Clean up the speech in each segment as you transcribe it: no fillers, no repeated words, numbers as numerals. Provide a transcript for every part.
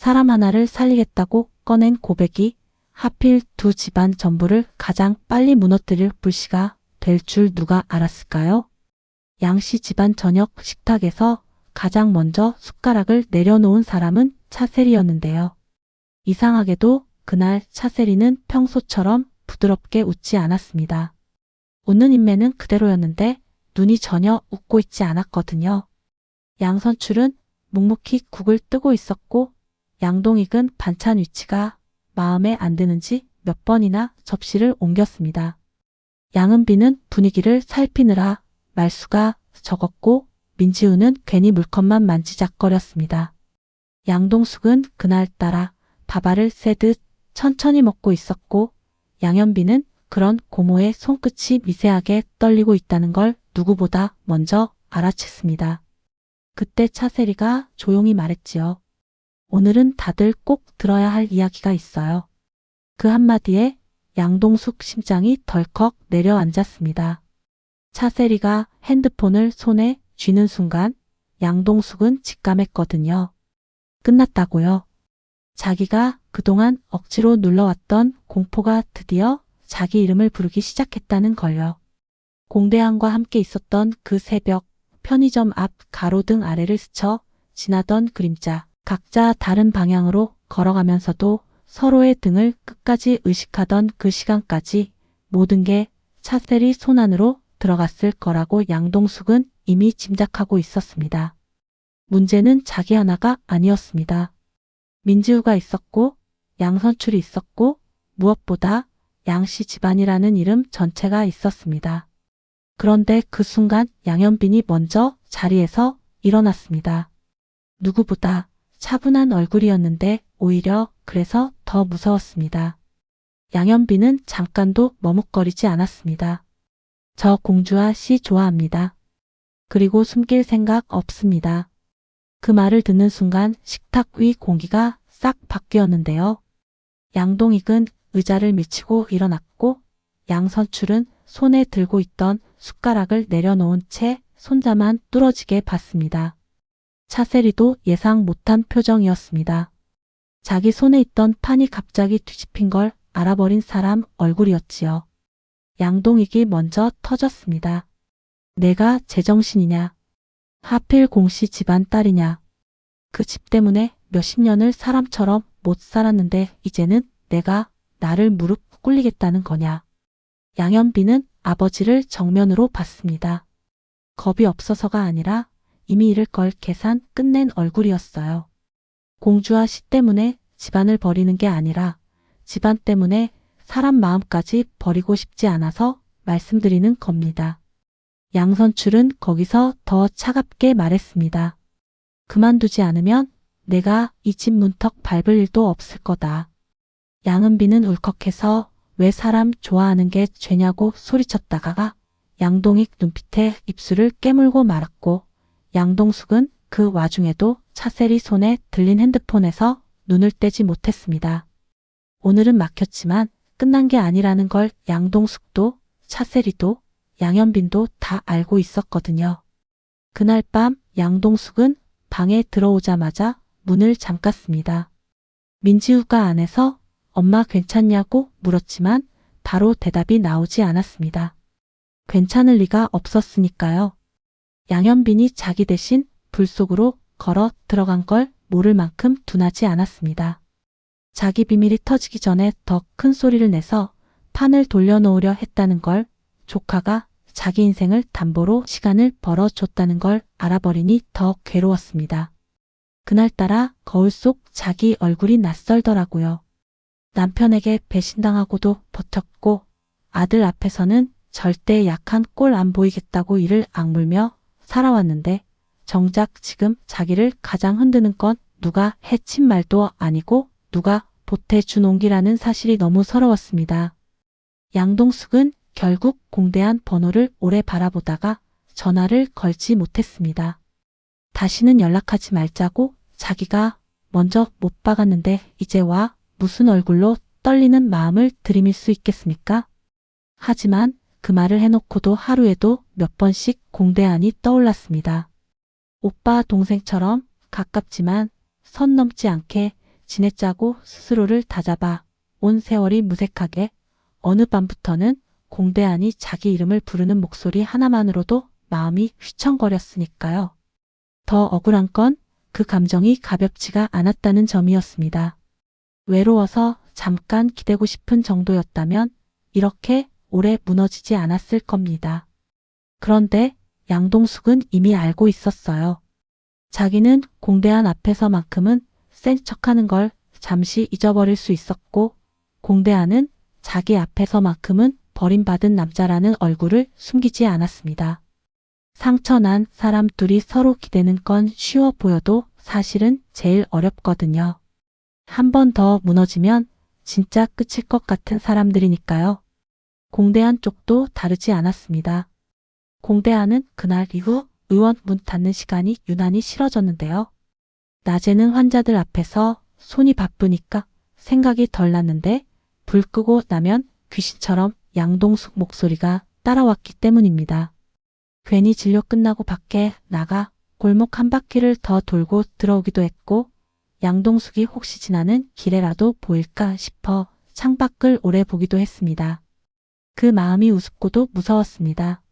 사람 하나를 살리겠다고 꺼낸 고백이 하필 두 집안 전부를 가장 빨리 무너뜨릴 불씨가 될 줄 누가 알았을까요? 양씨 집안 저녁 식탁에서 가장 먼저 숟가락을 내려놓은 사람은 차세리였는데요. 이상하게도 그날 차세리는 평소처럼 부드럽게 웃지 않았습니다. 웃는 인매는 그대로였는데 눈이 전혀 웃고 있지 않았거든요. 양선출은 묵묵히 국을 뜨고 있었고 양동익은 반찬 위치가 마음에 안 드는지 몇 번이나 접시를 옮겼습니다. 양은비는 분위기를 살피느라 말수가 적었고 민지우는 괜히 물컵만 만지작거렸습니다. 양동숙은 그날따라 밥알을 새듯 천천히 먹고 있었고 양현비는 그런 고모의 손끝이 미세하게 떨리고 있다는 걸 누구보다 먼저 알아챘습니다. 그때 차세리가 조용히 말했지요. 오늘은 다들 꼭 들어야 할 이야기가 있어요. 그 한마디에 양동숙 심장이 덜컥 내려앉았습니다. 차세리가 핸드폰을 손에 쥐는 순간 양동숙은 직감했거든요. 끝났다고요. 자기가 그동안 억지로 눌러왔던 공포가 드디어 자기 이름을 부르기 시작했다는 걸요. 공대항과 함께 있었던 그 새벽, 편의점 앞 가로등 아래를 스쳐 지나던 그림자, 각자 다른 방향으로 걸어가면서도 서로의 등을 끝까지 의식하던 그 시간까지 모든 게 차세리 손 안으로 들어갔을 거라고 양동숙은 이미 짐작하고 있었습니다. 문제는 자기 하나가 아니었습니다. 민지우가 있었고 양선출이 있었고 무엇보다 양씨 집안이라는 이름 전체가 있었습니다. 그런데 그 순간 양현빈이 먼저 자리에서 일어났습니다. 누구보다 차분한 얼굴이었는데 오히려 그래서 더 무서웠습니다. 양현빈은 잠깐도 머뭇거리지 않았습니다. 저 공주아 씨 좋아합니다. 그리고 숨길 생각 없습니다. 그 말을 듣는 순간 식탁 위 공기가 싹 바뀌었는데요. 양동익은 의자를 밀치고 일어났고 양선출은 손에 들고 있던 숟가락을 내려놓은 채 손자만 뚫어지게 봤습니다. 차세리도 예상 못한 표정이었습니다. 자기 손에 있던 판이 갑자기 뒤집힌 걸 알아버린 사람 얼굴이었지요. 양동익이 먼저 터졌습니다. 내가 제정신이냐? 하필 공씨 집안 딸이냐? 그 집 때문에 몇십 년을 사람처럼 못 살았는데 이제는 내가 나를 무릎 꿇리겠다는 거냐? 양현비는 아버지를 정면으로 봤습니다. 겁이 없어서가 아니라 이미 잃을 걸 계산 끝낸 얼굴이었어요. 공주와 씨 때문에 집안을 버리는 게 아니라 집안 때문에 사람 마음까지 버리고 싶지 않아서 말씀드리는 겁니다. 양선출은 거기서 더 차갑게 말했습니다. 그만두지 않으면 내가 이 집 문턱 밟을 일도 없을 거다. 양은비는 울컥해서 왜 사람 좋아하는 게 죄냐고 소리쳤다가 양동익 눈빛에 입술을 깨물고 말았고 양동숙은 그 와중에도 차세리 손에 들린 핸드폰에서 눈을 떼지 못했습니다. 오늘은 막혔지만 끝난 게 아니라는 걸 양동숙도 차세리도 양현빈도 다 알고 있었거든요. 그날 밤 양동숙은 방에 들어오자마자 문을 잠갔습니다. 민지우가 안에서 엄마 괜찮냐고 물었지만 바로 대답이 나오지 않았습니다. 괜찮을 리가 없었으니까요. 양현빈이 자기 대신 불 속으로 걸어 들어간 걸 모를 만큼 둔하지 않았습니다. 자기 비밀이 터지기 전에 더 큰 소리를 내서 판을 돌려놓으려 했다는 걸 조카가 자기 인생을 담보로 시간을 벌어줬다는 걸 알아버리니 더 괴로웠습니다. 그날따라 거울 속 자기 얼굴이 낯설더라고요. 남편에게 배신당하고도 버텼고 아들 앞에서는 절대 약한 꼴 안 보이겠다고 이를 악물며 살아왔는데 정작 지금 자기를 가장 흔드는 건 누가 해친 말도 아니고 누가 보태준 옹기라는 사실이 너무 서러웠습니다. 양동숙은 결국 공대한 번호를 오래 바라보다가 전화를 걸지 못했습니다. 다시는 연락하지 말자고 자기가 먼저 못 박았는데 이제 와 무슨 얼굴로 떨리는 마음을 들이밀 수 있겠습니까? 하지만 그 말을 해놓고도 하루에도 몇 번씩 공대한이 떠올랐습니다. 오빠 동생처럼 가깝지만 선 넘지 않게 지냈자고 스스로를 다잡아 온 세월이 무색하게 어느 밤부터는 공대안이 자기 이름을 부르는 목소리 하나만으로도 마음이 휘청거렸으니까요. 더 억울한 건 그 감정이 가볍지가 않았다는 점이었습니다. 외로워서 잠깐 기대고 싶은 정도였다면 이렇게 오래 무너지지 않았을 겁니다. 그런데 양동숙은 이미 알고 있었어요. 자기는 공대안 앞에서만큼은 센 척하는 걸 잠시 잊어버릴 수 있었고 공대안은 자기 앞에서만큼은 버림받은 남자라는 얼굴을 숨기지 않았습니다. 상처난 사람 둘이 서로 기대는 건 쉬워 보여도 사실은 제일 어렵거든요. 한 번 더 무너지면 진짜 끝일 것 같은 사람들이니까요. 공대안 쪽도 다르지 않았습니다. 공대안은 그날 이후 의원 문 닫는 시간이 유난히 싫어졌는데요. 낮에는 환자들 앞에서 손이 바쁘니까 생각이 덜 났는데 불 끄고 나면 귀신처럼 양동숙 목소리가 따라왔기 때문입니다. 괜히 진료 끝나고 밖에 나가 골목 한 바퀴를 더 돌고 들어오기도 했고 양동숙이 혹시 지나는 길에라도 보일까 싶어 창밖을 오래 보기도 했습니다. 그 마음이 우습고도 무서웠습니다.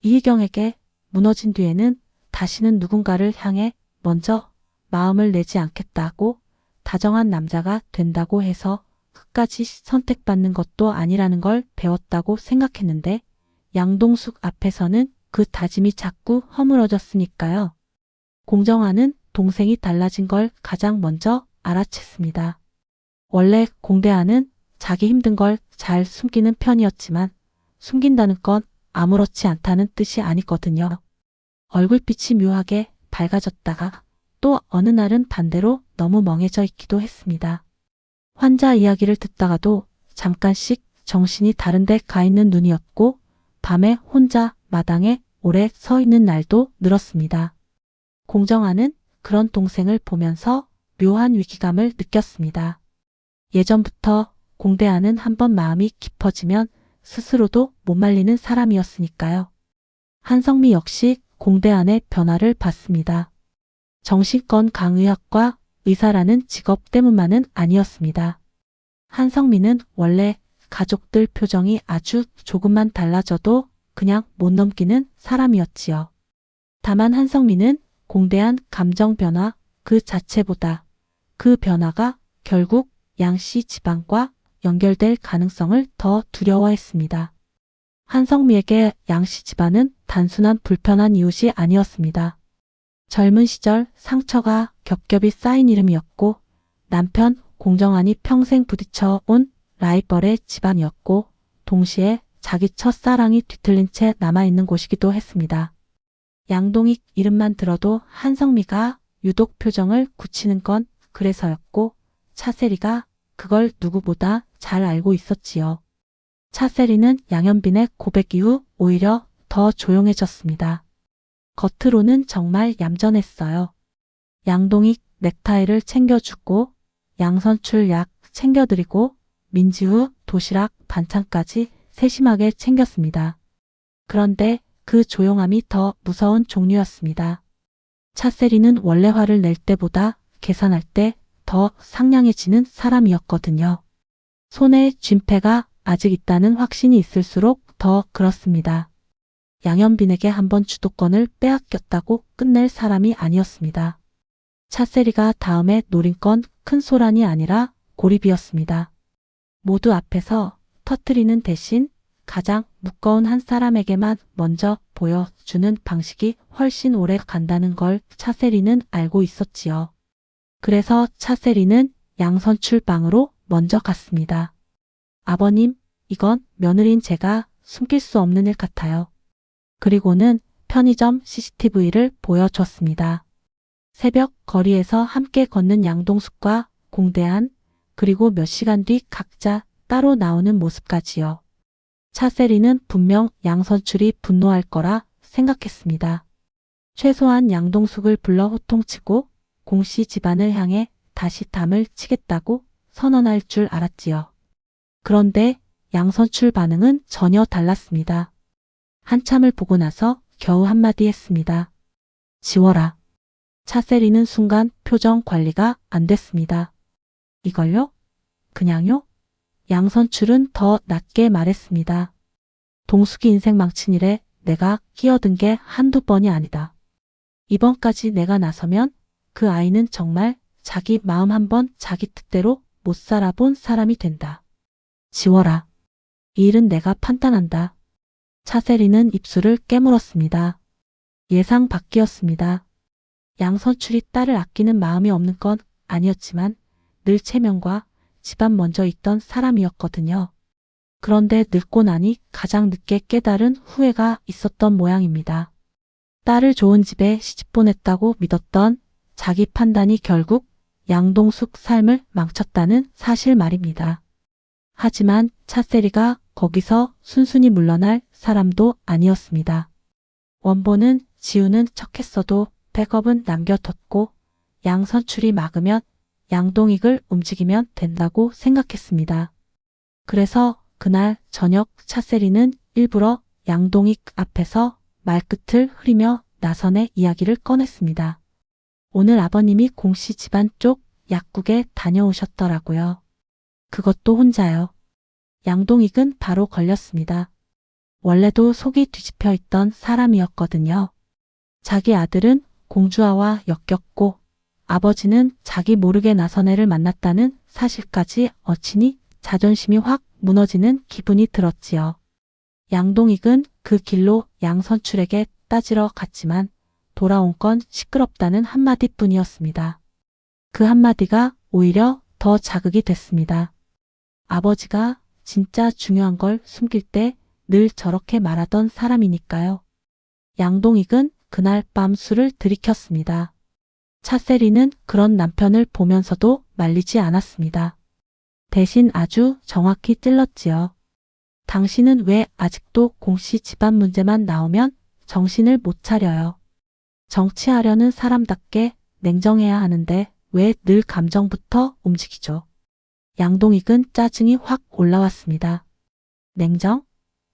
이희경에게 무너진 뒤에는 다시는 누군가를 향해 먼저 마음을 내지 않겠다고 다정한 남자가 된다고 해서 끝까지 선택받는 것도 아니라는 걸 배웠다고 생각했는데 양동숙 앞에서는 그 다짐이 자꾸 허물어졌으니까요. 공정화는 동생이 달라진 걸 가장 먼저 알아챘습니다. 원래 공대안은 자기 힘든 걸 잘 숨기는 편이었지만 숨긴다는 건 아무렇지 않다는 뜻이 아니거든요. 얼굴빛이 묘하게 밝아졌다가 또 어느 날은 반대로 너무 멍해져 있기도 했습니다. 환자 이야기를 듣다가도 잠깐씩 정신이 다른 데 가 있는 눈이었고 밤에 혼자 마당에 오래 서 있는 날도 늘었습니다. 공정아는 그런 동생을 보면서 묘한 위기감을 느꼈습니다. 예전부터 공대안은 한번 마음이 깊어지면 스스로도 못 말리는 사람이었으니까요. 한성미 역시 공대안의 변화를 봤습니다. 정신건 강의학과 의사라는 직업 때문만은 아니었습니다. 한성미는 원래 가족들 표정이 아주 조금만 달라져도 그냥 못 넘기는 사람이었지요. 다만 한성미는 공대안 감정 변화 그 자체보다 그 변화가 결국 양씨 집안과 연결될 가능성을 더 두려워했습니다. 한성미에게 양씨 집안은 단순한 불편한 이웃이 아니었습니다. 젊은 시절 상처가 겹겹이 쌓인 이름이었고 남편 공정안이 평생 부딪혀 온 라이벌의 집안이었고 동시에 자기 첫사랑이 뒤틀린 채 남아있는 곳이기도 했습니다. 양동익 이름만 들어도 한성미가 유독 표정을 굳히는 건 그래서였고 차세리가 그걸 누구보다 잘 알고 있었지요. 차세리는 양현빈의 고백 이후 오히려 더 조용해졌습니다. 겉으로는 정말 얌전했어요. 양동익 넥타이를 챙겨주고 양선출 약 챙겨드리고 민지우 도시락 반찬까지 세심하게 챙겼습니다. 그런데 그 조용함이 더 무서운 종류였습니다. 차세리는 원래 화를 낼 때보다 계산할 때 더 상냥해지는 사람이었거든요. 손에 쥔패가 아직 있다는 확신이 있을수록 더 그렇습니다. 양현빈에게 한번 주도권을 빼앗겼다고 끝낼 사람이 아니었습니다. 차세리가 다음에 노린 건 큰 소란이 아니라 고립이었습니다. 모두 앞에서 터뜨리는 대신 가장 무거운 한 사람에게만 먼저 보여주는 방식이 훨씬 오래 간다는 걸 차세리는 알고 있었지요. 그래서 차세리는 양선출 방으로 먼저 갔습니다. 아버님, 이건 며느리인 제가 숨길 수 없는 일 같아요. 그리고는 편의점 CCTV를 보여줬습니다. 새벽 거리에서 함께 걷는 양동숙과 공대안, 그리고 몇 시간 뒤 각자 따로 나오는 모습까지요. 차세리는 분명 양선출이 분노할 거라 생각했습니다. 최소한 양동숙을 불러 호통치고 공씨 집안을 향해 다시 담을 치겠다고 선언할 줄 알았지요. 그런데 양선출 반응은 전혀 달랐습니다. 한참을 보고 나서 겨우 한마디 했습니다. 지워라. 차세리는 순간 표정 관리가 안 됐습니다. 이걸요? 그냥요? 양선출은 더 낮게 말했습니다. 동숙이 인생 망친 일에 내가 끼어든 게 한두 번이 아니다. 이번까지 내가 나서면 그 아이는 정말 자기 마음 한번 자기 뜻대로 못 살아본 사람이 된다. 지워라. 이 일은 내가 판단한다. 차세리는 입술을 깨물었습니다. 예상 밖이었습니다. 양선출이 딸을 아끼는 마음이 없는 건 아니었지만 늘 체면과 집안 먼저 있던 사람이었거든요. 그런데 늙고 나니 가장 늦게 깨달은 후회가 있었던 모양입니다. 딸을 좋은 집에 시집 보냈다고 믿었던 자기 판단이 결국 양동숙 삶을 망쳤다는 사실 말입니다. 하지만 차세리가 거기서 순순히 물러날 사람도 아니었습니다. 원본은 지우는 척했어도 백업은 남겨뒀고 양선출이 막으면 양동익을 움직이면 된다고 생각했습니다. 그래서 그날 저녁 차세리는 일부러 양동익 앞에서 말끝을 흐리며 나선의 이야기를 꺼냈습니다. 오늘 아버님이 공씨 집안 쪽 약국에 다녀오셨더라고요. 그것도 혼자요. 양동익은 바로 걸렸습니다. 원래도 속이 뒤집혀 있던 사람이었거든요. 자기 아들은 공주아와 엮였고 아버지는 자기 모르게 나선애를 만났다는 사실까지 어치니 자존심이 확 무너지는 기분이 들었지요. 양동익은 그 길로 양선출에게 따지러 갔지만 돌아온 건 시끄럽다는 한마디뿐이었습니다. 그 한마디가 오히려 더 자극이 됐습니다. 아버지가 진짜 중요한 걸 숨길 때 늘 저렇게 말하던 사람이니까요. 양동익은 그날 밤 술을 들이켰습니다. 차세리는 그런 남편을 보면서도 말리지 않았습니다. 대신 아주 정확히 찔렀지요. 당신은 왜 아직도 공씨 집안 문제만 나오면 정신을 못 차려요. 정치하려는 사람답게 냉정해야 하는데 왜 늘 감정부터 움직이죠? 양동익은 짜증이 확 올라왔습니다. 냉정?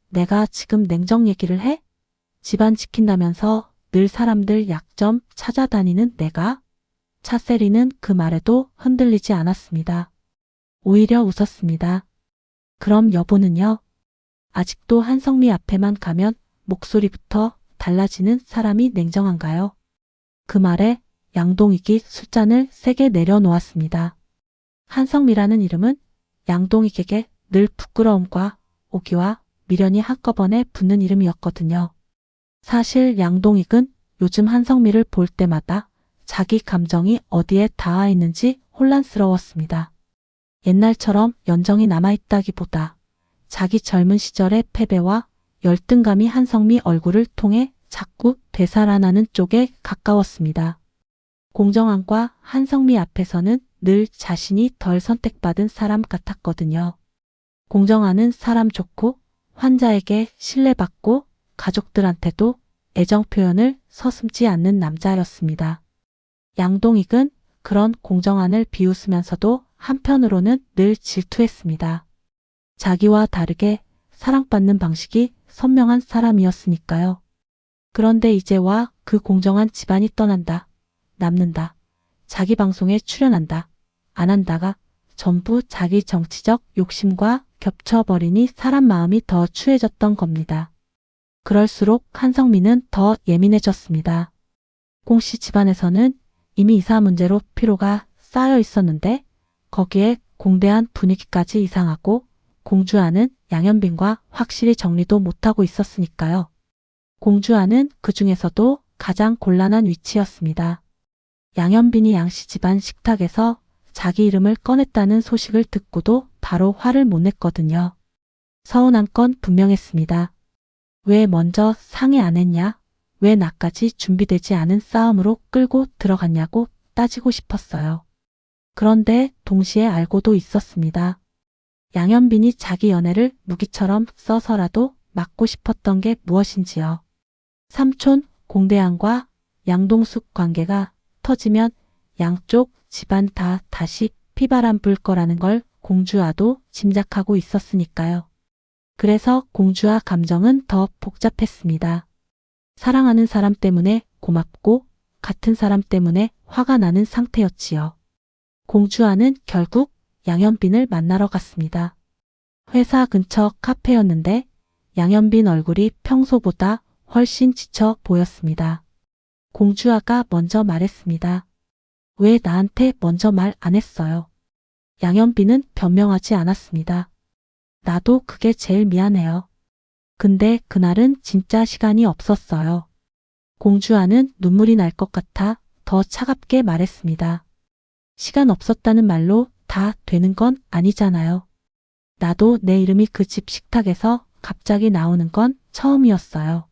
내가 지금 냉정 얘기를 해? 집안 지킨다면서 늘 사람들 약점 찾아다니는 내가? 차세리는 그 말에도 흔들리지 않았습니다. 오히려 웃었습니다. 그럼 여보는요? 아직도 한성미 앞에만 가면 목소리부터 달라지는 사람이 냉정한가요? 그 말에 양동익이 술잔을 세게 내려놓았습니다. 한성미라는 이름은 양동익에게 늘 부끄러움과 오기와 미련이 한꺼번에 붙는 이름이었거든요. 사실 양동익은 요즘 한성미를 볼 때마다 자기 감정이 어디에 닿아 있는지 혼란스러웠습니다. 옛날처럼 연정이 남아있다기보다 자기 젊은 시절의 패배와 열등감이 한성미 얼굴을 통해 자꾸 되살아나는 쪽에 가까웠습니다. 공정한과 한성미 앞에서는 늘 자신이 덜 선택받은 사람 같았거든요. 공정한은 사람 좋고 환자에게 신뢰받고 가족들한테도 애정 표현을 서슴지 않는 남자였습니다. 양동익은 그런 공정한을 비웃으면서도 한편으로는 늘 질투했습니다. 자기와 다르게 사랑받는 방식이 선명한 사람이었으니까요. 그런데 이제와 그 공정한 집안이 떠난다, 남는다, 자기 방송에 출연한다, 안 한다가 전부 자기 정치적 욕심과 겹쳐버리니 사람 마음이 더 추해졌던 겁니다. 그럴수록 한성미는 더 예민해졌습니다. 공씨 집안에서는 이미 이사 문제로 피로가 쌓여 있었는데 거기에 공대한 분위기까지 이상하고 공주아는 양현빈과 확실히 정리도 못하고 있었으니까요. 공주아는 그 중에서도 가장 곤란한 위치였습니다. 양현빈이 양씨 집안 식탁에서 자기 이름을 꺼냈다는 소식을 듣고도 바로 화를 못 냈거든요. 서운한 건 분명했습니다. 왜 먼저 상의 안 했냐? 왜 나까지 준비되지 않은 싸움으로 끌고 들어갔냐고 따지고 싶었어요. 그런데 동시에 알고도 있었습니다. 양현빈이 자기 연애를 무기처럼 써서라도 막고 싶었던 게 무엇인지요. 삼촌 공대양과 양동숙 관계가 터지면 양쪽 집안 다 다시 피바람 불 거라는 걸 공주아도 짐작하고 있었으니까요. 그래서 공주아 감정은 더 복잡했습니다. 사랑하는 사람 때문에 고맙고 같은 사람 때문에 화가 나는 상태였지요. 공주아는 결국 양현빈을 만나러 갔습니다. 회사 근처 카페였는데 양현빈 얼굴이 평소보다 훨씬 지쳐 보였습니다. 공주아가 먼저 말했습니다. 왜 나한테 먼저 말 안 했어요? 양현빈은 변명하지 않았습니다. 나도 그게 제일 미안해요. 근데 그날은 진짜 시간이 없었어요. 공주아는 눈물이 날 것 같아 더 차갑게 말했습니다. 시간 없었다는 말로 다 되는 건 아니잖아요. 나도 내 이름이 그 집 식탁에서 갑자기 나오는 건 처음이었어요.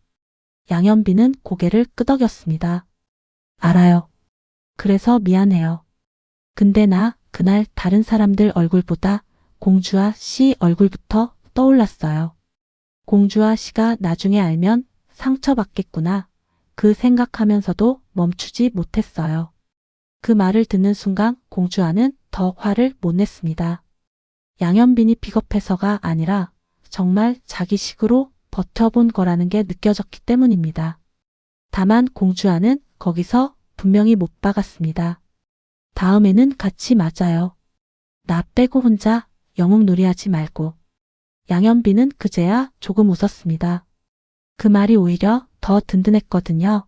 양현빈은 고개를 끄덕였습니다. 알아요. 그래서 미안해요. 근데 나 그날 다른 사람들 얼굴보다 공주아 씨 얼굴부터 떠올랐어요. 공주아 씨가 나중에 알면 상처받겠구나. 그 생각하면서도 멈추지 못했어요. 그 말을 듣는 순간 공주아는 더 화를 못 냈습니다. 양현빈이 비겁해서가 아니라 정말 자기 식으로 버텨본 거라는 게 느껴졌기 때문입니다. 다만 공주아는 거기서 분명히 못 박았습니다. 다음에는 같이 맞아요. 나 빼고 혼자 영웅놀이하지 말고. 양현빈은 그제야 조금 웃었습니다. 그 말이 오히려 더 든든했거든요.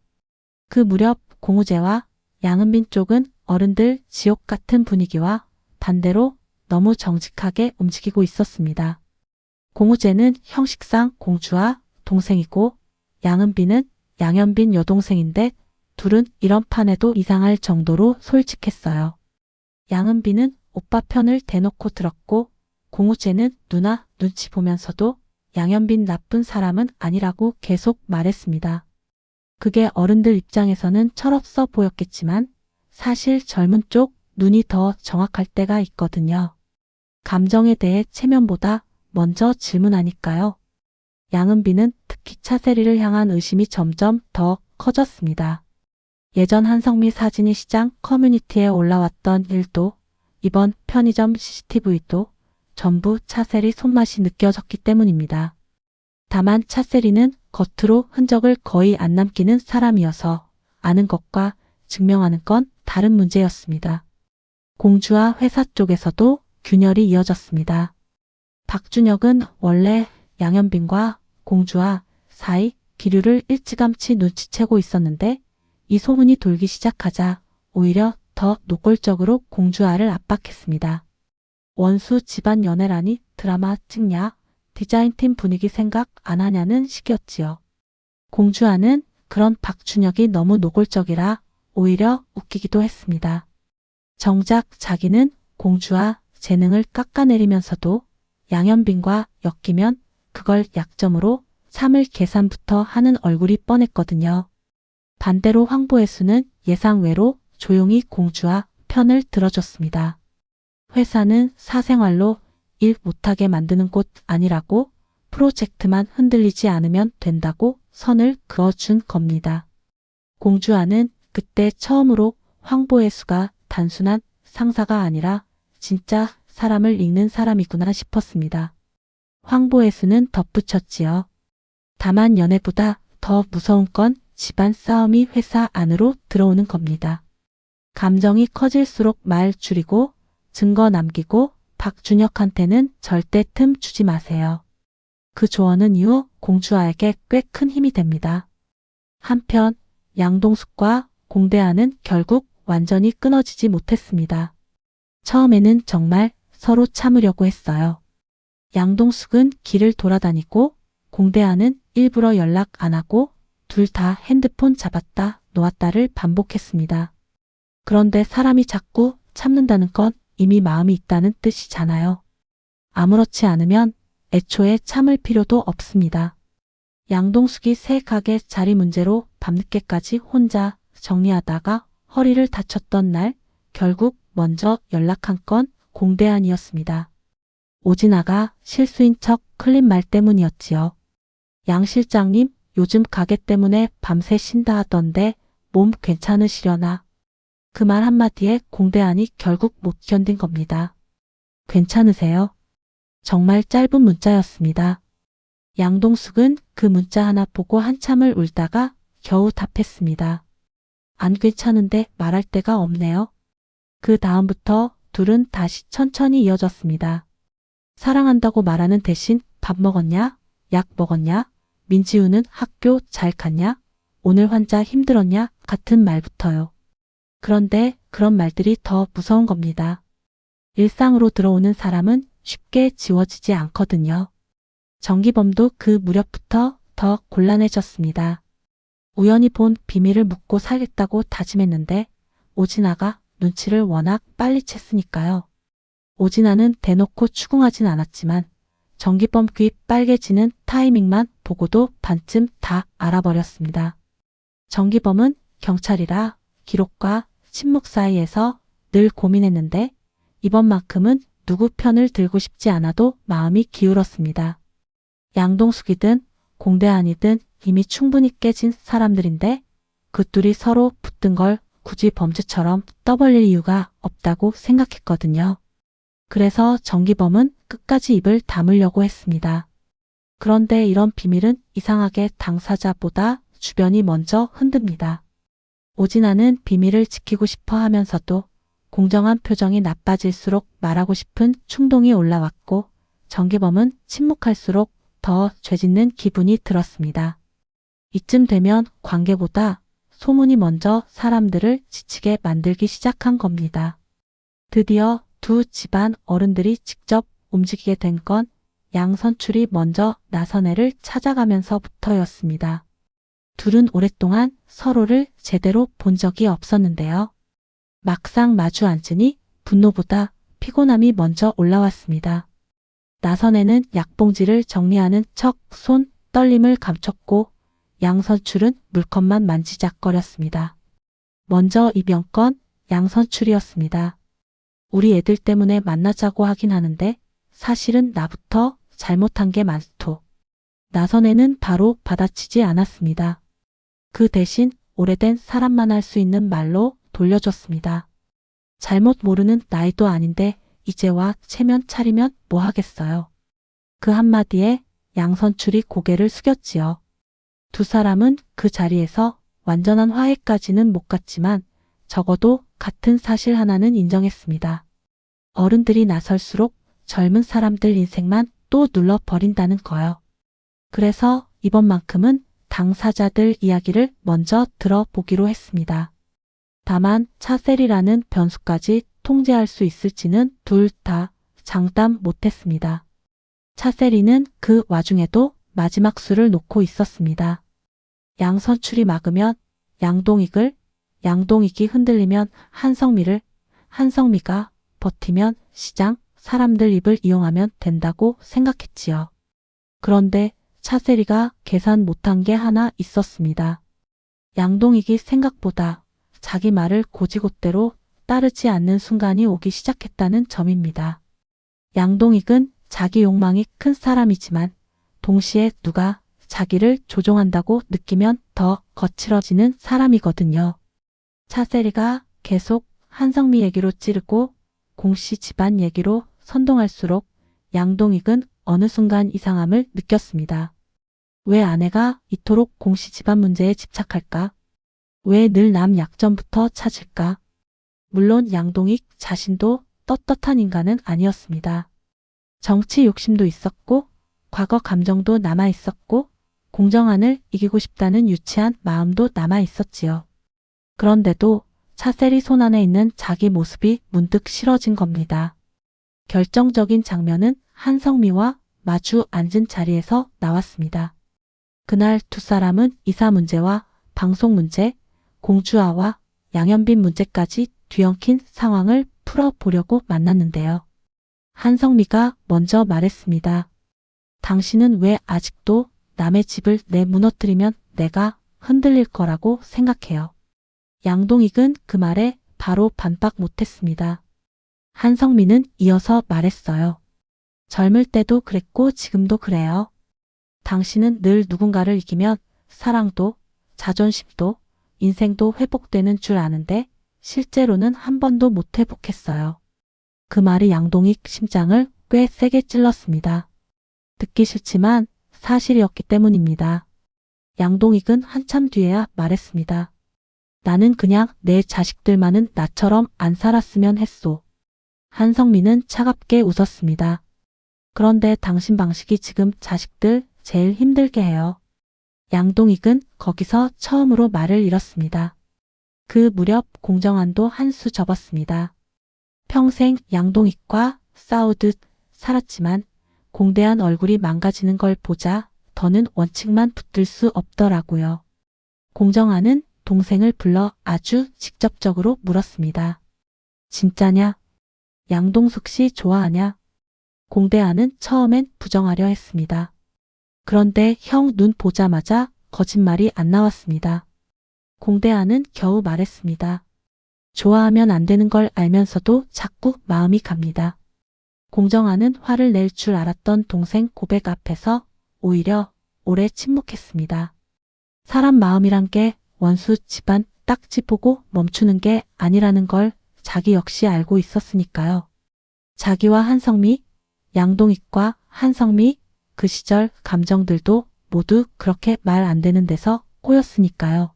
그 무렵 공우재와 양은빈 쪽은 어른들 지옥 같은 분위기와 반대로 너무 정직하게 움직이고 있었습니다. 공우재는 형식상 공주와 동생이고 양은빈은 양현빈 여동생인데 둘은 이런 판에도 이상할 정도로 솔직했어요. 양은빈은 오빠 편을 대놓고 들었고 공우재는 누나 눈치 보면서도 양현빈 나쁜 사람은 아니라고 계속 말했습니다. 그게 어른들 입장에서는 철없어 보였겠지만 사실 젊은 쪽 눈이 더 정확할 때가 있거든요. 감정에 대해 체면보다 먼저 질문하니까요. 양은빈은 특히 차세리를 향한 의심이 점점 더 커졌습니다. 예전 한성미 사진이 시장 커뮤니티에 올라왔던 일도 이번 편의점 CCTV도 전부 차세리 손맛이 느껴졌기 때문입니다. 다만 차세리는 겉으로 흔적을 거의 안 남기는 사람이어서 아는 것과 증명하는 건 다른 문제였습니다. 공주와 회사 쪽에서도 균열이 이어졌습니다. 박준혁은 원래 양현빈과 공주와 사이 기류를 일찌감치 눈치채고 있었는데 이 소문이 돌기 시작하자 오히려 더 노골적으로 공주아를 압박했습니다. 원수 집안 연애라니 드라마 찍냐? 디자인팀 분위기 생각 안 하냐는 식이었지요. 공주아는 그런 박준혁이 너무 노골적이라 오히려 웃기기도 했습니다. 정작 자기는 공주아 재능을 깎아내리면서도 양현빈과 엮이면 그걸 약점으로 삼을 계산부터 하는 얼굴이 뻔했거든요. 반대로 황보혜수는 예상외로 조용히 공주아 편을 들어줬습니다. 회사는 사생활로 일 못하게 만드는 곳 아니라고 프로젝트만 흔들리지 않으면 된다고 선을 그어준 겁니다. 공주아는 그때 처음으로 황보혜수가 단순한 상사가 아니라 진짜 사람을 읽는 사람이구나 싶었습니다. 황보혜수는 덧붙였지요. 다만 연애보다 더 무서운 건 집안 싸움이 회사 안으로 들어오는 겁니다. 감정이 커질수록 말 줄이고 증거 남기고 박준혁한테는 절대 틈 주지 마세요. 그 조언은 이후 공주아에게 꽤 큰 힘이 됩니다. 한편 양동숙과 공대하는 결국 완전히 끊어지지 못했습니다. 처음에는 정말 서로 참으려고 했어요. 양동숙은 길을 돌아다니고 공대하는 일부러 연락 안 하고 둘 다 핸드폰 잡았다 놓았다를 반복했습니다. 그런데 사람이 자꾸 참는다는 건 이미 마음이 있다는 뜻이잖아요. 아무렇지 않으면 애초에 참을 필요도 없습니다. 양동숙이 새 가게 자리 문제로 밤늦게까지 혼자 정리하다가 허리를 다쳤던 날 결국 먼저 연락한 건 공대한이었습니다. 오진아가 실수인 척 흘린 말 때문이었지요. 양 실장님 요즘 가게 때문에 밤새 쉰다 하던데 몸 괜찮으시려나? 그 말 한마디에 공대한이 결국 못 견딘 겁니다. 괜찮으세요? 정말 짧은 문자였습니다. 양동숙은 그 문자 하나 보고 한참을 울다가 겨우 답했습니다. 안 괜찮은데 말할 데가 없네요. 그 다음부터 둘은 다시 천천히 이어졌습니다. 사랑한다고 말하는 대신 밥 먹었냐? 약 먹었냐? 민지우는 학교 잘 갔냐? 오늘 환자 힘들었냐? 같은 말부터요. 그런데 그런 말들이 더 무서운 겁니다. 일상으로 들어오는 사람은 쉽게 지워지지 않거든요. 정기범도 그 무렵부터 더 곤란해졌습니다. 우연히 본 비밀을 묻고 살겠다고 다짐했는데 오진아가 눈치를 워낙 빨리 챘으니까요. 오진아는 대놓고 추궁하진 않았지만 정기범 귀 빨개지는 타이밍만 보고도 반쯤 다 알아버렸습니다. 정기범은 경찰이라 기록과 침묵 사이에서 늘 고민했는데 이번만큼은 누구 편을 들고 싶지 않아도 마음이 기울었습니다. 양동숙이든 공대한이든 이미 충분히 깨진 사람들인데 그 둘이 서로 붙든 걸 굳이 범죄처럼 떠벌릴 이유가 없다고 생각했거든요. 그래서 정기범은 끝까지 입을 다물려고 했습니다. 그런데 이런 비밀은 이상하게 당사자보다 주변이 먼저 흔듭니다. 오진아는 비밀을 지키고 싶어 하면서도 공정한 표정이 나빠질수록 말하고 싶은 충동이 올라왔고 정기범은 침묵할수록 더 죄짓는 기분이 들었습니다. 이쯤 되면 관계보다 소문이 먼저 사람들을 지치게 만들기 시작한 겁니다. 드디어 두 집안 어른들이 직접 움직이게 된 건 양선출이 먼저 나선애를 찾아가면서부터였습니다. 둘은 오랫동안 서로를 제대로 본 적이 없었는데요. 막상 마주 앉으니 분노보다 피곤함이 먼저 올라왔습니다. 나선애는 약봉지를 정리하는 척 손 떨림을 감췄고 양선출은 물컵만 만지작거렸습니다. 먼저 이번 건 양선출이었습니다. 우리 애들 때문에 만나자고 하긴 하는데 사실은 나부터 잘못한 게 많소. 나선애는 바로 받아치지 않았습니다. 그 대신 오래된 사람만 할 수 있는 말로 돌려줬습니다. 잘못 모르는 나이도 아닌데 이제와 체면 차리면 뭐 하겠어요. 그 한마디에 양선출이 고개를 숙였지요. 두 사람은 그 자리에서 완전한 화해까지는 못 갔지만 적어도 같은 사실 하나는 인정했습니다. 어른들이 나설수록 젊은 사람들 인생만 또 눌러버린다는 거요. 그래서 이번만큼은 당사자들 이야기를 먼저 들어보기로 했습니다. 다만 차셀이라는 변수까지 통제할 수 있을지는 둘 다 장담 못했습니다. 차셀이는 그 와중에도 마지막 수를 놓고 있었습니다. 양선출이 막으면 양동익을, 양동익이 흔들리면 한성미를, 한성미가 버티면 시장, 사람들 입을 이용하면 된다고 생각했지요. 그런데 차세리가 계산 못한 게 하나 있었습니다. 양동익이 생각보다 자기 말을 고지곳대로 따르지 않는 순간이 오기 시작했다는 점입니다. 양동익은 자기 욕망이 큰 사람이지만 동시에 누가 자기를 조종한다고 느끼면 더 거칠어지는 사람이거든요. 차세리가 계속 한성미 얘기로 찌르고 공씨 집안 얘기로 선동할수록 양동익은 어느 순간 이상함을 느꼈습니다. 왜 아내가 이토록 공씨 집안 문제에 집착할까? 왜 늘 남 약점부터 찾을까? 물론 양동익 자신도 떳떳한 인간은 아니었습니다. 정치 욕심도 있었고 과거 감정도 남아 있었고 공정한을 이기고 싶다는 유치한 마음도 남아 있었지요. 그런데도 차셀이 손안에 있는 자기 모습이 문득 싫어진 겁니다. 결정적인 장면은 한성미와 마주 앉은 자리에서 나왔습니다. 그날 두 사람은 이사 문제와 방송 문제, 공주아와 양현빈 문제까지 뒤엉킨 상황을 풀어보려고 만났는데요. 한성미가 먼저 말했습니다. 당신은 왜 아직도 남의 집을 내무너뜨리면 내가 흔들릴 거라고 생각해요. 양동익은 그 말에 바로 반박 못했습니다. 한성미는 이어서 말했어요. 젊을 때도 그랬고 지금도 그래요. 당신은 늘 누군가를 이기면 사랑도 자존심도 인생도 회복되는 줄 아는데 실제로는 한 번도 못 회복했어요. 그 말이 양동익 심장을 꽤 세게 찔렀습니다. 듣기 싫지만 사실이었기 때문입니다. 양동익은 한참 뒤에야 말했습니다. 나는 그냥 내 자식들만은 나처럼 안 살았으면 했소. 한성미는 차갑게 웃었습니다. 그런데 당신 방식이 지금 자식들 제일 힘들게 해요. 양동익은 거기서 처음으로 말을 잃었습니다. 그 무렵 공정환도 한수 접었습니다. 평생 양동익과 싸우듯 살았지만 공대한 얼굴이 망가지는 걸 보자 더는 원칙만 붙들 수 없더라고요. 공정환은 동생을 불러 아주 직접적으로 물었습니다. 진짜냐? 양동숙 씨 좋아하냐? 공대한은 처음엔 부정하려 했습니다. 그런데 형 눈 보자마자 거짓말이 안 나왔습니다. 공대한은 겨우 말했습니다. 좋아하면 안 되는 걸 알면서도 자꾸 마음이 갑니다. 공정한은 화를 낼 줄 알았던 동생 고백 앞에서 오히려 오래 침묵했습니다. 사람 마음이란 게 원수 집안 딱지 보고 멈추는 게 아니라는 걸 자기 역시 알고 있었으니까요. 자기와 한성미, 양동익과 한성미, 그 시절 감정들도 모두 그렇게 말 안 되는 데서 꼬였으니까요.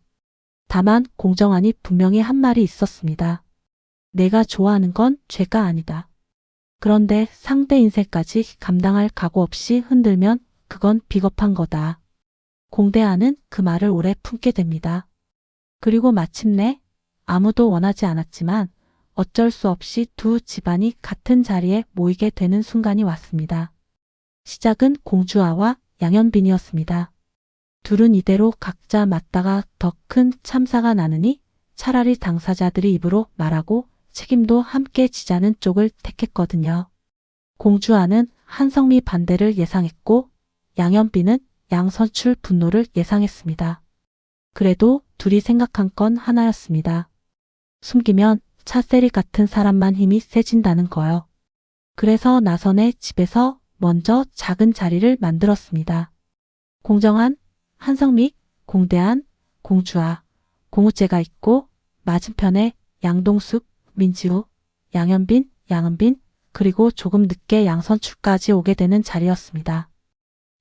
다만 공정한이 분명히 한 말이 있었습니다. 내가 좋아하는 건 죄가 아니다. 그런데 상대 인생까지 감당할 각오 없이 흔들면 그건 비겁한 거다. 공대한은 그 말을 오래 품게 됩니다. 그리고 마침내 아무도 원하지 않았지만 어쩔 수 없이 두 집안이 같은 자리에 모이게 되는 순간이 왔습니다. 시작은 공주아와 양현빈이었습니다. 둘은 이대로 각자 맞다가 더 큰 참사가 나느니 차라리 당사자들이 입으로 말하고 책임도 함께 지자는 쪽을 택했거든요. 공주아는 한성미 반대를 예상했고 양현빈은 양선출 분노를 예상했습니다. 그래도 둘이 생각한 건 하나였습니다. 숨기면 차세리 같은 사람만 힘이 세진다는 거요. 그래서 나선의 집에서 먼저 작은 자리를 만들었습니다. 공정한, 한성미, 공대한, 공주아, 공우째가 있고 맞은편에 양동숙, 민지우, 양현빈, 양은빈, 그리고 조금 늦게 양선출까지 오게 되는 자리였습니다.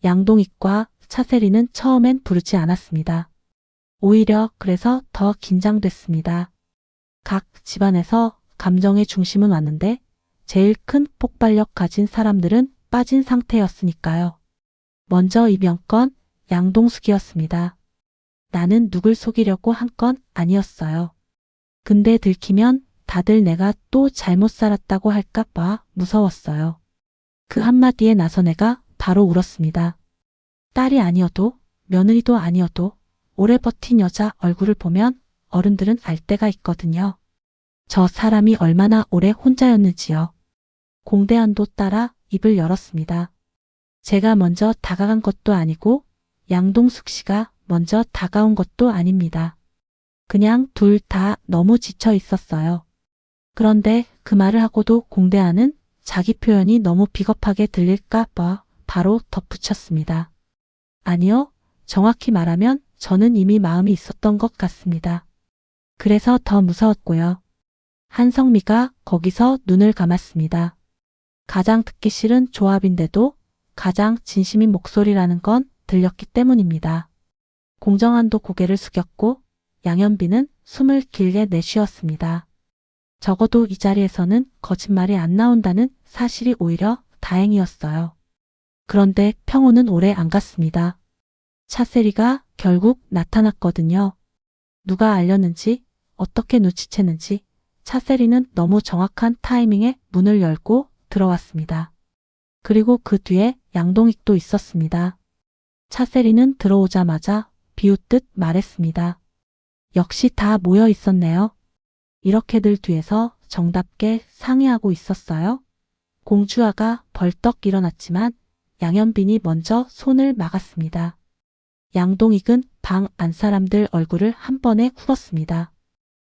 양동익과 차세리는 처음엔 부르지 않았습니다. 오히려 그래서 더 긴장됐습니다. 각 집안에서 감정의 중심은 왔는데 제일 큰 폭발력 가진 사람들은 빠진 상태였으니까요. 먼저 이병건, 양동숙이었습니다. 나는 누굴 속이려고 한 건 아니었어요. 근데 들키면 다들 내가 또 잘못 살았다고 할까 봐 무서웠어요. 그 한마디에 나선애가 바로 울었습니다. 딸이 아니어도 며느리도 아니어도 오래 버틴 여자 얼굴을 보면 어른들은 알 때가 있거든요. 저 사람이 얼마나 오래 혼자였는지요. 공대한도 따라 입을 열었습니다. 제가 먼저 다가간 것도 아니고 양동숙 씨가 먼저 다가온 것도 아닙니다. 그냥 둘 다 너무 지쳐 있었어요. 그런데 그 말을 하고도 공대한은 자기 표현이 너무 비겁하게 들릴까 봐 바로 덧붙였습니다. 아니요, 정확히 말하면 저는 이미 마음이 있었던 것 같습니다. 그래서 더 무서웠고요. 한성미가 거기서 눈을 감았습니다. 가장 듣기 싫은 조합인데도 가장 진심인 목소리라는 건 들렸기 때문입니다. 공정한도 고개를 숙였고 양현빈은 숨을 길게 내쉬었습니다. 적어도 이 자리에서는 거짓말이 안 나온다는 사실이 오히려 다행이었어요. 그런데 평온은 오래 안 갔습니다. 차세리가 결국 나타났거든요. 누가 알렸는지 어떻게 눈치챘는지 차세리는 너무 정확한 타이밍에 문을 열고 들어왔습니다. 그리고 그 뒤에 양동익도 있었습니다. 차세리는 들어오자마자 비웃듯 말했습니다. 역시 다 모여 있었네요. 이렇게들 뒤에서 정답게 상의하고 있었어요. 공주아가 벌떡 일어났지만 양현빈이 먼저 손을 막았습니다. 양동익은 방 안 사람들 얼굴을 한 번에 훑었습니다.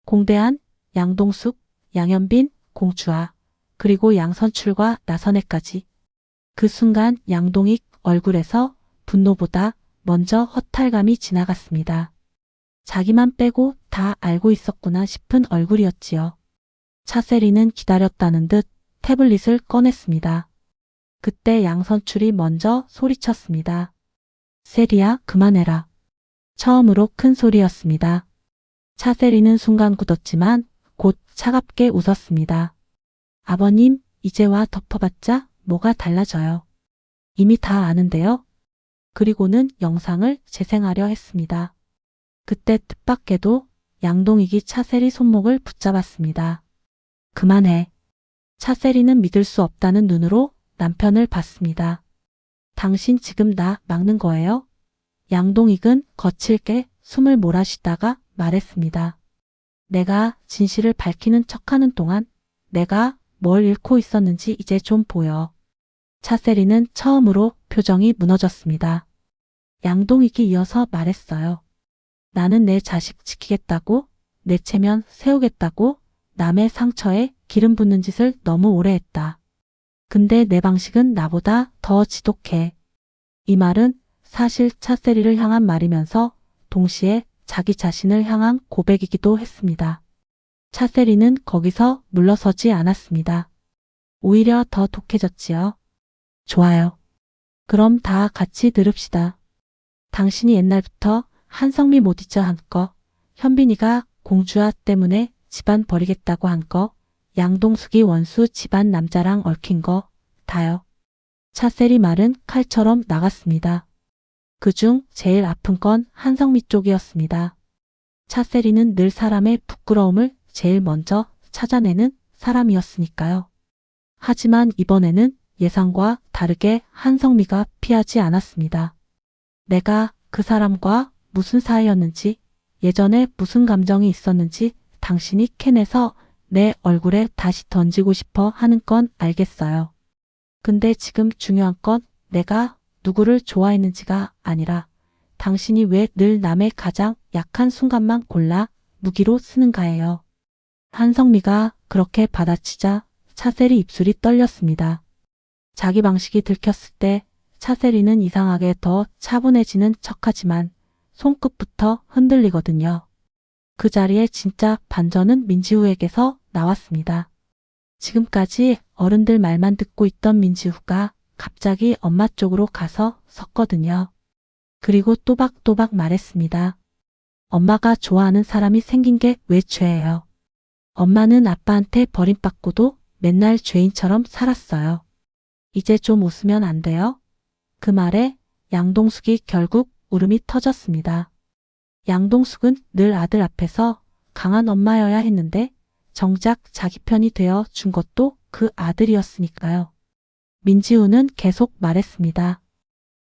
공대한, 양동숙, 양현빈, 공주아, 그리고 양선출과 나선애까지. 그 순간 양동익 얼굴에서 분노보다 먼저 허탈감이 지나갔습니다. 자기만 빼고 다 알고 있었구나 싶은 얼굴이었지요. 차세리는 기다렸다는 듯 태블릿을 꺼냈습니다. 그때 양선출이 먼저 소리쳤습니다. 세리야, 그만해라. 처음으로 큰 소리였습니다. 차세리는 순간 굳었지만 곧 차갑게 웃었습니다. 아버님, 이제와 덮어봤자 뭐가 달라져요. 이미 다 아는데요. 그리고는 영상을 재생하려 했습니다. 그때 뜻밖에도 양동익이 차세리 손목을 붙잡았습니다. 그만해. 차세리는 믿을 수 없다는 눈으로 남편을 봤습니다. 당신 지금 나 막는 거예요? 양동익은 거칠게 숨을 몰아쉬다가 말했습니다. 내가 진실을 밝히는 척하는 동안 내가 뭘 잃고 있었는지 이제 좀 보여. 차세리는 처음으로 표정이 무너졌습니다. 양동익이 이어서 말했어요. 나는 내 자식 지키겠다고, 내 체면 세우겠다고 남의 상처에 기름 붓는 짓을 너무 오래 했다. 근데 내 방식은 나보다 더 지독해. 이 말은 사실 차세리를 향한 말이면서 동시에 자기 자신을 향한 고백이기도 했습니다. 차세리는 거기서 물러서지 않았습니다. 오히려 더 독해졌지요. 좋아요. 그럼 다 같이 들읍시다. 당신이 옛날부터 한성미 못 잊어 한 거, 현빈이가 공주아 때문에 집안 버리겠다고 한 거, 양동숙이 원수 집안 남자랑 얽힌 거, 다요. 차세리 말은 칼처럼 나갔습니다. 그중 제일 아픈 건 한성미 쪽이었습니다. 차세리는 늘 사람의 부끄러움을 제일 먼저 찾아내는 사람이었으니까요. 하지만 이번에는 예상과 다르게 한성미가 피하지 않았습니다. 내가 그 사람과 무슨 사이였는지, 예전에 무슨 감정이 있었는지 당신이 캐내서 내 얼굴에 다시 던지고 싶어 하는 건 알겠어요. 근데 지금 중요한 건 내가 누구를 좋아했는지가 아니라 당신이 왜 늘 남의 가장 약한 순간만 골라 무기로 쓰는가예요. 한성미가 그렇게 받아치자 차세리 입술이 떨렸습니다. 자기 방식이 들켰을 때 차세리는 이상하게 더 차분해지는 척하지만 손끝부터 흔들리거든요. 그 자리에 진짜 반전은 민지후에게서 나왔습니다. 지금까지 어른들 말만 듣고 있던 민지후가 갑자기 엄마 쪽으로 가서 섰거든요. 그리고 또박또박 말했습니다. 엄마가 좋아하는 사람이 생긴 게 왜 죄예요. 엄마는 아빠한테 버림받고도 맨날 죄인처럼 살았어요. 이제 좀 웃으면 안 돼요? 그 말에 양동숙이 결국 울음이 터졌습니다. 양동숙은 늘 아들 앞에서 강한 엄마여야 했는데 정작 자기 편이 되어 준 것도 그 아들이었으니까요. 민지우는 계속 말했습니다.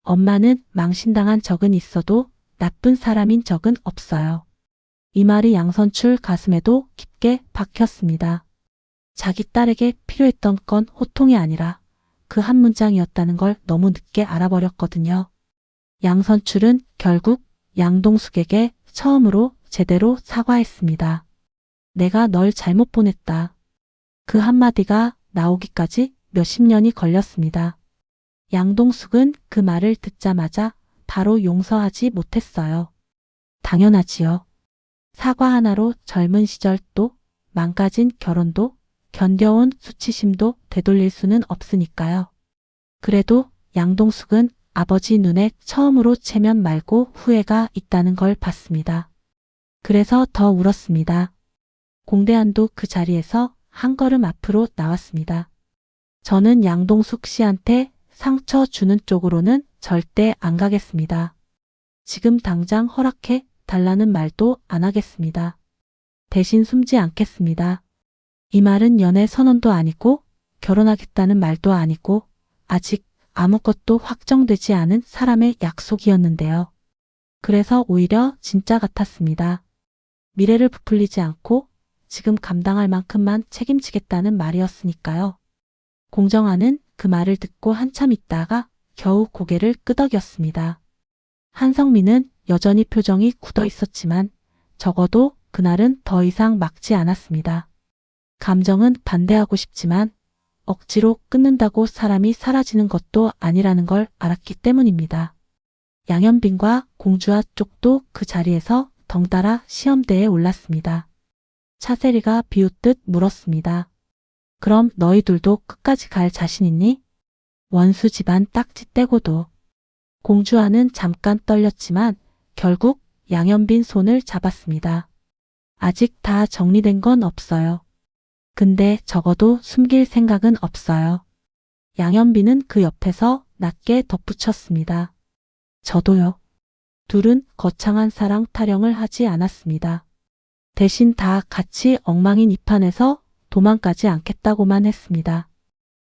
엄마는 망신당한 적은 있어도 나쁜 사람인 적은 없어요. 이 말이 양선출 가슴에도 깊게 박혔습니다. 자기 딸에게 필요했던 건 호통이 아니라 그 한 문장이었다는 걸 너무 늦게 알아버렸거든요. 양선출은 결국 양동숙에게 처음으로 제대로 사과했습니다. 내가 널 잘못 보냈다. 그 한마디가 나오기까지 몇십 년이 걸렸습니다. 양동숙은 그 말을 듣자마자 바로 용서하지 못했어요. 당연하지요. 사과 하나로 젊은 시절 또 망가진 결혼도 견뎌온 수치심도 되돌릴 수는 없으니까요. 그래도 양동숙은 아버지 눈에 처음으로 체면 말고 후회가 있다는 걸 봤습니다. 그래서 더 울었습니다. 공대한도 그 자리에서 한 걸음 앞으로 나왔습니다. 저는 양동숙 씨한테 상처 주는 쪽으로는 절대 안 가겠습니다. 지금 당장 허락해 달라는 말도 안 하겠습니다. 대신 숨지 않겠습니다. 이 말은 연애 선언도 아니고 결혼하겠다는 말도 아니고 아직 아무것도 확정되지 않은 사람의 약속이었는데요. 그래서 오히려 진짜 같았습니다. 미래를 부풀리지 않고 지금 감당할 만큼만 책임지겠다는 말이었으니까요. 공정하는 그 말을 듣고 한참 있다가 겨우 고개를 끄덕였습니다. 한성민은 여전히 표정이 굳어 있었지만 적어도 그날은 더 이상 막지 않았습니다. 감정은 반대하고 싶지만 억지로 끊는다고 사람이 사라지는 것도 아니라는 걸 알았기 때문입니다. 양현빈과 공주아 쪽도 그 자리에서 덩달아 시험대에 올랐습니다. 차세리가 비웃듯 물었습니다. 그럼 너희들도 끝까지 갈 자신 있니? 원수 집안 딱지 떼고도. 공주아는 잠깐 떨렸지만 결국 양현빈 손을 잡았습니다. 아직 다 정리된 건 없어요. 근데 적어도 숨길 생각은 없어요. 양현빈은 그 옆에서 낮게 덧붙였습니다. 저도요. 둘은 거창한 사랑 타령을 하지 않았습니다. 대신 다 같이 엉망인 이 판에서 도망가지 않겠다고만 했습니다.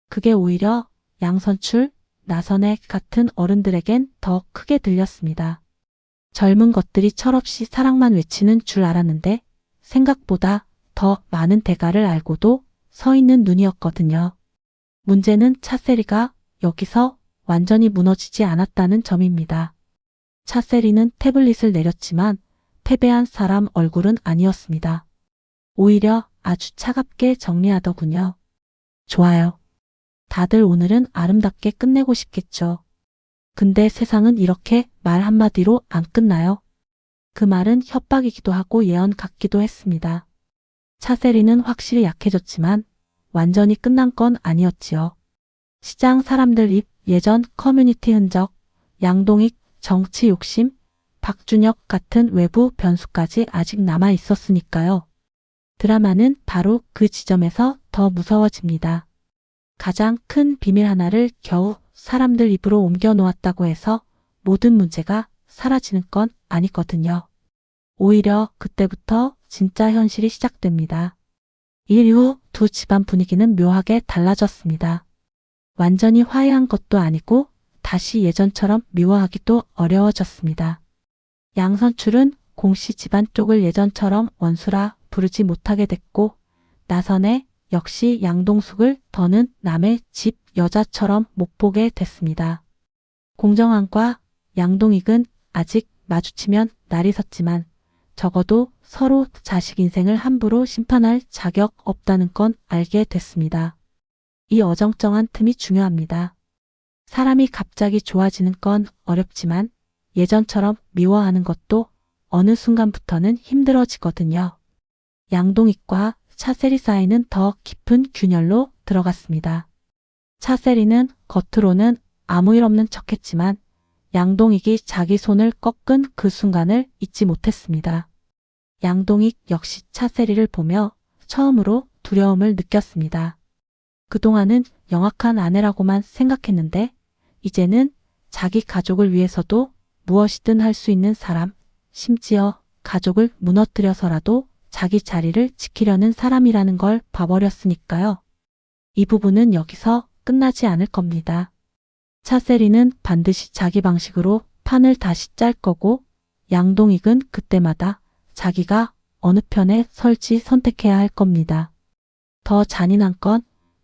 그게 오히려 양선출, 나선의 같은 어른들에겐 더 크게 들렸습니다. 젊은 것들이 철없이 사랑만 외치는 줄 알았는데 생각보다 더 많은 대가를 알고도 서 있는 눈이었거든요. 문제는 차세리가 여기서 완전히 무너지지 않았다는 점입니다. 차세리는 태블릿을 내렸지만 패배한 사람 얼굴은 아니었습니다. 오히려 아주 차갑게 정리하더군요. 좋아요. 다들 오늘은 아름답게 끝내고 싶겠죠. 근데 세상은 이렇게 말 한마디로 안 끝나요. 그 말은 협박이기도 하고 예언 같기도 했습니다. 차세리는 확실히 약해졌지만 완전히 끝난 건 아니었지요. 시장 사람들 입, 예전 커뮤니티 흔적, 양동익, 정치 욕심, 박준혁 같은 외부 변수까지 아직 남아 있었으니까요. 드라마는 바로 그 지점에서 더 무서워집니다. 가장 큰 비밀 하나를 겨우 사람들 입으로 옮겨 놓았다고 해서 모든 문제가 사라지는 건 아니거든요. 오히려 그때부터 진짜 현실이 시작됩니다. 일 이후 두 집안 분위기는 묘하게 달라졌습니다. 완전히 화해한 것도 아니고 다시 예전처럼 미워하기도 어려워졌습니다. 양선출은 공씨 집안 쪽을 예전처럼 원수라 부르지 못하게 됐고 나선의 역시 양동숙을 더는 남의 집 여자처럼 못 보게 됐습니다. 공정한과 양동익은 아직 마주치면 날이 섰지만 적어도 서로 자식 인생을 함부로 심판할 자격 없다는 건 알게 됐습니다. 이 어정쩡한 틈이 중요합니다. 사람이 갑자기 좋아지는 건 어렵지만 예전처럼 미워하는 것도 어느 순간부터는 힘들어지거든요. 양동익과 차세리 사이는 더 깊은 균열로 들어갔습니다. 차세리는 겉으로는 아무 일 없는 척했지만 양동익이 자기 손을 꺾은 그 순간을 잊지 못했습니다. 양동익 역시 차세리를 보며 처음으로 두려움을 느꼈습니다. 그동안은 영악한 아내라고만 생각했는데 이제는 자기 가족을 위해서도 무엇이든 할 수 있는 사람, 심지어 가족을 무너뜨려서라도 자기 자리를 지키려는 사람이라는 걸 봐버렸으니까요. 이 부분은 여기서 끝나지 않을 겁니다. 차세리는 반드시 자기 방식으로 판을 다시 짤 거고 양동익은 그때마다 자기가 어느 편에 설지 선택해야 할 겁니다. 더 잔인한 건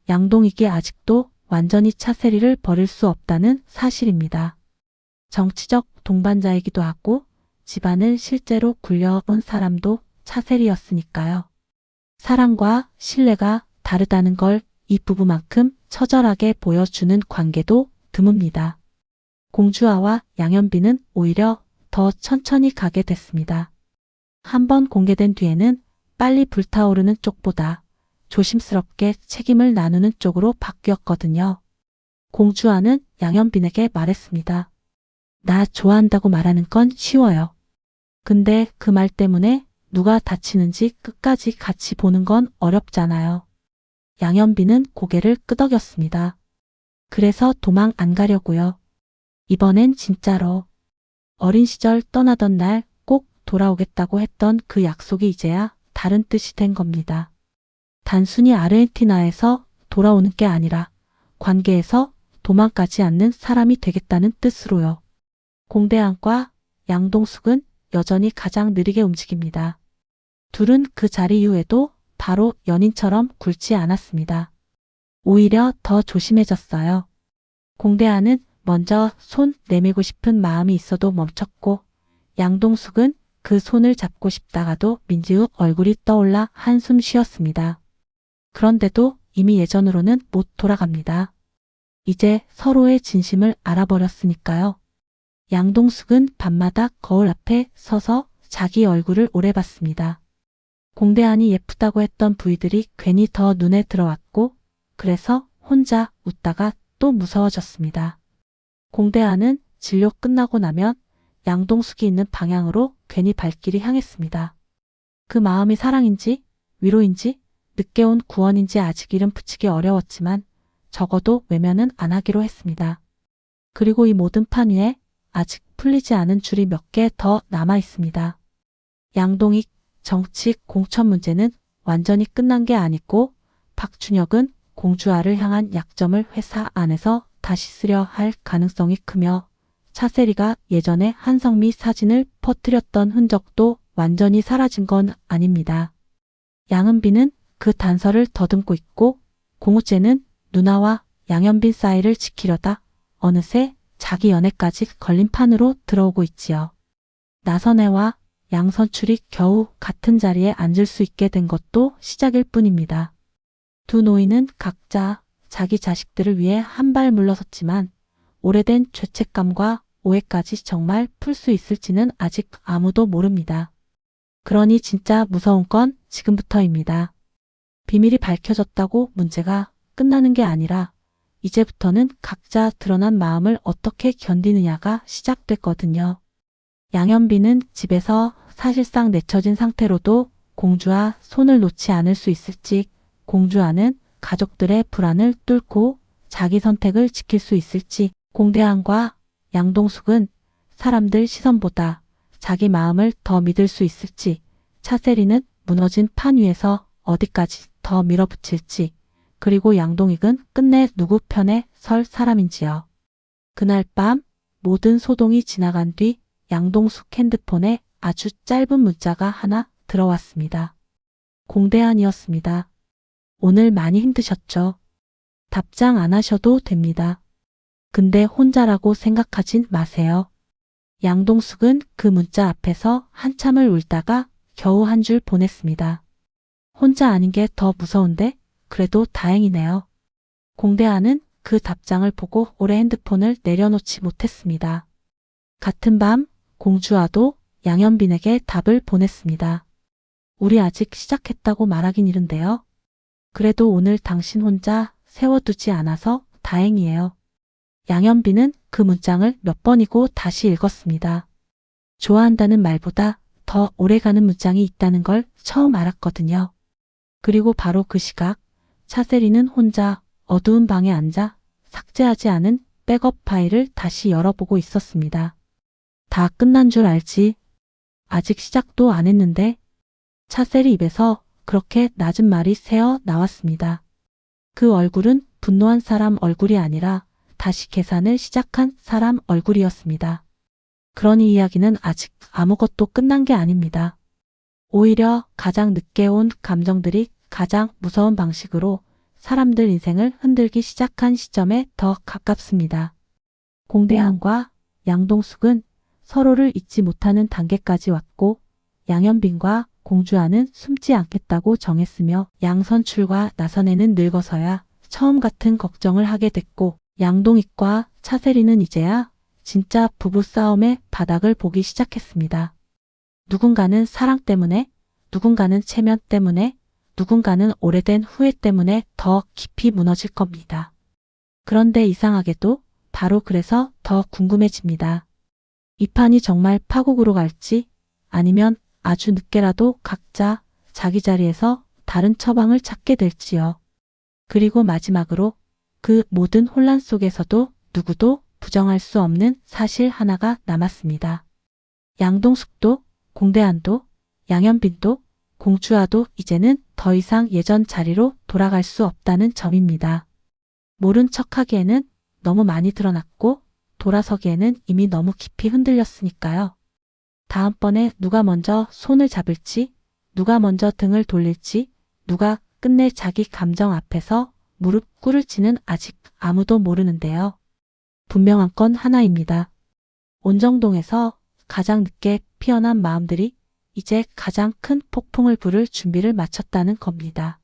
양동익이 아직도 완전히 차세리를 버릴 수 없다는 사실입니다. 정치적 동반자이기도 하고 집안을 실제로 굴려온 사람도 차세리였으니까요. 사랑과 신뢰가 다르다는 걸 이 부부만큼 처절하게 보여주는 관계도 드뭅니다. 공주아와 양현빈은 오히려 더 천천히 가게 됐습니다. 한번 공개된 뒤에는 빨리 불타오르는 쪽보다 조심스럽게 책임을 나누는 쪽으로 바뀌었거든요. 공주아는 양현빈에게 말했습니다. 나 좋아한다고 말하는 건 쉬워요. 근데 그 말 때문에 누가 다치는지 끝까지 같이 보는 건 어렵잖아요. 양현빈은 고개를 끄덕였습니다. 그래서 도망 안 가려고요. 이번엔 진짜로. 어린 시절 떠나던 날 꼭 돌아오겠다고 했던 그 약속이 이제야 다른 뜻이 된 겁니다. 단순히 아르헨티나에서 돌아오는 게 아니라 관계에서 도망가지 않는 사람이 되겠다는 뜻으로요. 공대안과 양동숙은 여전히 가장 느리게 움직입니다. 둘은 그 자리 이후에도 바로 연인처럼 굴지 않았습니다. 오히려 더 조심해졌어요. 공대안은 먼저 손 내밀고 싶은 마음이 있어도 멈췄고 양동숙은 그 손을 잡고 싶다가도 민지의 얼굴이 떠올라 한숨 쉬었습니다. 그런데도 이미 예전으로는 못 돌아갑니다. 이제 서로의 진심을 알아버렸으니까요. 양동숙은 밤마다 거울 앞에 서서 자기 얼굴을 오래 봤습니다. 공대안이 예쁘다고 했던 부위들이 괜히 더 눈에 들어왔고 그래서 혼자 웃다가 또 무서워졌습니다. 공대안은 진료 끝나고 나면 양동숙이 있는 방향으로 괜히 발길이 향했습니다. 그 마음이 사랑인지 위로인지 늦게 온 구원인지 아직 이름 붙이기 어려웠지만 적어도 외면은 안 하기로 했습니다. 그리고 이 모든 판 위에 아직 풀리지 않은 줄이 몇 개 더 남아 있습니다. 양동익 정치 공천 문제는 완전히 끝난 게 아니고 박준혁은 공주아를 향한 약점을 회사 안에서 다시 쓰려 할 가능성이 크며 차세리가 예전에 한성미 사진을 퍼뜨렸던 흔적도 완전히 사라진 건 아닙니다. 양은비는 그 단서를 더듬고 있고 공우째는 누나와 양현빈 사이를 지키려다 어느새 자기 연애까지 걸림판으로 들어오고 있지요. 나선혜와 양선출이 겨우 같은 자리에 앉을 수 있게 된 것도 시작일 뿐입니다. 두 노인은 각자 자기 자식들을 위해 한 발 물러섰지만 오래된 죄책감과 오해까지 정말 풀 수 있을지는 아직 아무도 모릅니다. 그러니 진짜 무서운 건 지금부터입니다. 비밀이 밝혀졌다고 문제가 끝나는 게 아니라 이제부터는 각자 드러난 마음을 어떻게 견디느냐가 시작됐거든요. 양현빈은 집에서 사실상 내쳐진 상태로도 공주와 손을 놓지 않을 수 있을지, 공주와는 가족들의 불안을 뚫고 자기 선택을 지킬 수 있을지, 공대한과 양동숙은 사람들 시선보다 자기 마음을 더 믿을 수 있을지, 차세리는 무너진 판 위에서 어디까지 더 밀어붙일지, 그리고 양동익은 끝내 누구 편에 설 사람인지요. 그날 밤 모든 소동이 지나간 뒤 양동숙 핸드폰에 아주 짧은 문자가 하나 들어왔습니다. 공대한이었습니다. 오늘 많이 힘드셨죠? 답장 안 하셔도 됩니다. 근데 혼자라고 생각하진 마세요. 양동숙은 그 문자 앞에서 한참을 울다가 겨우 한 줄 보냈습니다. 혼자 아닌 게 더 무서운데 그래도 다행이네요. 공대한은 그 답장을 보고 오래 핸드폰을 내려놓지 못했습니다. 같은 밤 공주와도 양현빈에게 답을 보냈습니다. 우리 아직 시작했다고 말하긴 이른데요. 그래도 오늘 당신 혼자 세워두지 않아서 다행이에요. 양현빈은 그 문장을 몇 번이고 다시 읽었습니다. 좋아한다는 말보다 더 오래가는 문장이 있다는 걸 처음 알았거든요. 그리고 바로 그 시각 차세리는 혼자 어두운 방에 앉아 삭제하지 않은 백업 파일을 다시 열어보고 있었습니다. 다 끝난 줄 알지. 아직 시작도 안 했는데. 차세리 입에서 그렇게 낮은 말이 새어 나왔습니다. 그 얼굴은 분노한 사람 얼굴이 아니라 다시 계산을 시작한 사람 얼굴이었습니다. 그러니 이야기는 아직 아무것도 끝난 게 아닙니다. 오히려 가장 늦게 온 감정들이 가장 무서운 방식으로 사람들 인생을 흔들기 시작한 시점에 더 가깝습니다. 공대한과 양동숙은 서로를 잊지 못하는 단계까지 왔고 양현빈과 공주아는 숨지 않겠다고 정했으며 양선출과 나선혜는 늙어서야 처음 같은 걱정을 하게 됐고 양동익과 차세리는 이제야 진짜 부부싸움의 바닥을 보기 시작했습니다. 누군가는 사랑 때문에, 누군가는 체면 때문에, 누군가는 오래된 후회 때문에 더 깊이 무너질 겁니다. 그런데 이상하게도 바로 그래서 더 궁금해집니다. 이 판이 정말 파국으로 갈지 아니면 아주 늦게라도 각자 자기 자리에서 다른 처방을 찾게 될지요. 그리고 마지막으로 그 모든 혼란 속에서도 누구도 부정할 수 없는 사실 하나가 남았습니다. 양동숙도, 공대한도, 양현빈도, 공주아도 이제는 더 이상 예전 자리로 돌아갈 수 없다는 점입니다. 모른 척하기에는 너무 많이 드러났고 돌아서기에는 이미 너무 깊이 흔들렸으니까요. 다음번에 누가 먼저 손을 잡을지, 누가 먼저 등을 돌릴지, 누가 끝내 자기 감정 앞에서 무릎 꿇을지는 아직 아무도 모르는데요. 분명한 건 하나입니다. 온정동에서 가장 늦게 피어난 마음들이 이제 가장 큰 폭풍을 부를 준비를 마쳤다는 겁니다.